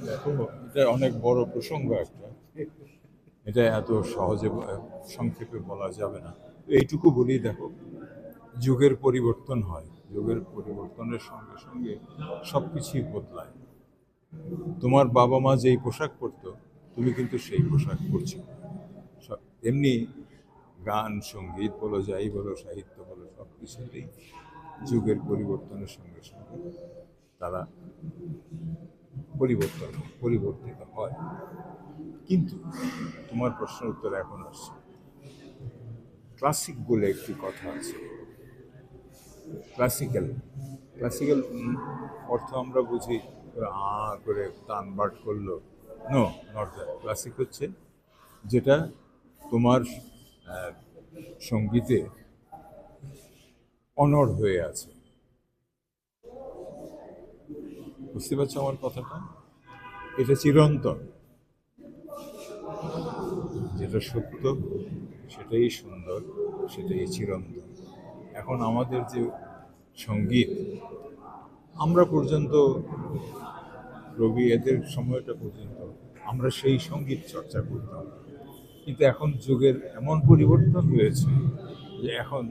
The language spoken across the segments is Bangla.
দেখো, এটা অনেক বড় প্রসঙ্গ একটা। এটা এত সহজে সংক্ষেপে বলা যাবে না। এইটুকু বলি, দেখো, যুগের পরিবর্তন হয়, যুগের পরিবর্তনের সঙ্গে সঙ্গে সব কিছুই বদলায়। তোমার বাবা মা যেই পোশাক পরতো, তুমি কিন্তু সেই পোশাক পরছো। এমনি গান, সঙ্গীত বলো, যাই বলো, সাহিত্য বলো, সব কিছুতেই যুগের পরিবর্তনের সঙ্গে সঙ্গে তারা পরিবর্তিত হয়। কিন্তু তোমার প্রশ্নের উত্তর এখন আসছে। ক্লাসিক বলে একটি কথা আছে। ক্লাসিক্যাল ক্লাসিক্যাল অর্থ আমরা বুঝি করে টান বাট করলো। No, not that. ক্লাসিক হচ্ছে যেটা তোমার সঙ্গীতে অনড় হয়ে আছে। বুঝতে পারছো আমার কথাটা? এটা চিরন্তন, যেটা সত্য সেটাই সুন্দর, সেটাই চিরন্তন। এখন আমাদের যে সঙ্গীত, আমরা পর্যন্ত, রবি এদের সময়টা পর্যন্ত আমরা সেই সঙ্গীত চর্চা করতাম, কিন্তু এখন যুগের এমন পরিবর্তন হয়েছে যে এখন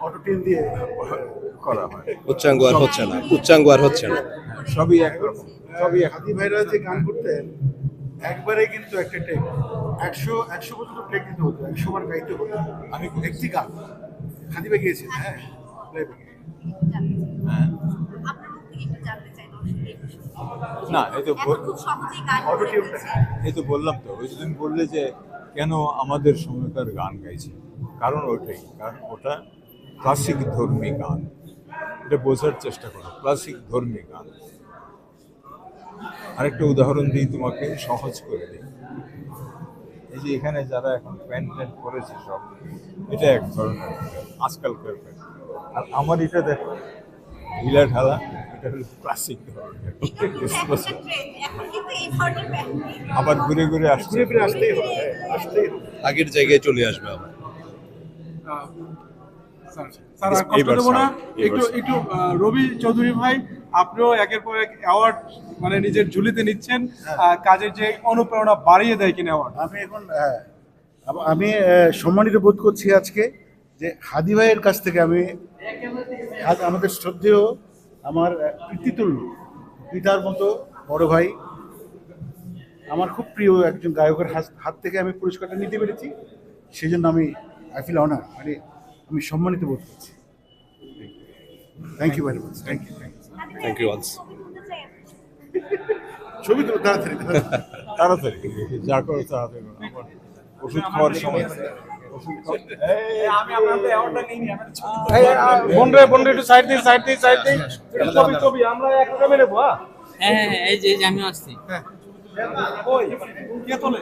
অটোটিউন দিয়ে করা হয়। উচ্চাঙ্গ আর হচ্ছে না, উচ্চাঙ্গ আর হচ্ছে না। সবই একরকম, সবই এক। হাদি ভাইরা যে গান করতেন একবারে কিন্তু একটা টেক 100 পর্যন্ত টেক দিতে হতো, 100 বার গাইতে হতো। আমি একটি গান হাদি ভাই গিয়েছি, হ্যাঁ হ্যাঁ, আপনার মুখ থেকে একটু জানতে চাই দর্শকের না, এই তো এখন খুব সহজেই গান করে অটোটিউনটা ফেলছে। এই তো বললাম তো, ওই যে তুমি বললে যে কেন আমাদের সময়কার গান গাইছে, কারণ ওটাই, কারণ ওটা ক্লাসিক ধর্মী গান। এটা বোঝার চেষ্টা করো, ক্লাসিক ধর্মী গান। আরেকটা উদাহরণ দিই তোমাকে, সহজ করে দিই। এই যে এখানে যারা এখন প্যান্ট ট্যান্ট পরেছে সব, এটা এক ধরনের আজকালকার প্যান্ট। আর আমার এটা দেখো, ঢিলা ঢালা, এটা হলো ক্লাসিক ধরনের। বুঝতে পারছো? এখন কিন্তু এই ধরনের ব্যান্ড আবার ঘুরে ঘুরে আসছে। ঘুরে ফিরে আসতেই হবে, হ্যাঁ, আসতেই হবে। আগের জায়গায় চলে আসবে আবার। স্যার আর কষ্ট দেবো না, একটু একটু রবি চৌধুরী ভাই, আপনিও একের পর এক অ্যাওয়ার্ড মানে নিজের ঝুলিতে নিচ্ছেন, কাজের যে অনুপ্রেরণা বাড়িয়ে দেয় কিনা অ্যাওয়ার্ড। আমি এখন আমি সম্মানিত বোধ করছি আজকে যে হাদি ভাইয়ের কাছ থেকে আমি আমাদের শ্রদ্ধেয়, আমার পিতৃতুল্য, পিতার মতো বড় ভাই, আমার খুব প্রিয় একজন গায়কের হাত থেকে আমি পুরস্কারটা নিতে পেরেছি। সেই জন্য আমি আই ফিল অনার, মানে আমি সম্মানিত বোধ করছি। Thank you very much, thank you. Thank you once. ছবি তো তাড়াতাড়ি তাড়াতাড়ি যা করো তাড়াতাড়ি করো। আমার ওষুধ খাওয়ার সময়, ওষুধ আমি আপনাদের অ্যাওয়ার্ডটা নিই নি, বন্ধু একটু সাইড দিন, সাইড দিন, সাইড দিন, ছবি ছবি আমরা একটা মেরে নেবো। হ্যাঁ হ্যাঁ, এই যে আমিও আসছি। ওই কে তোলে?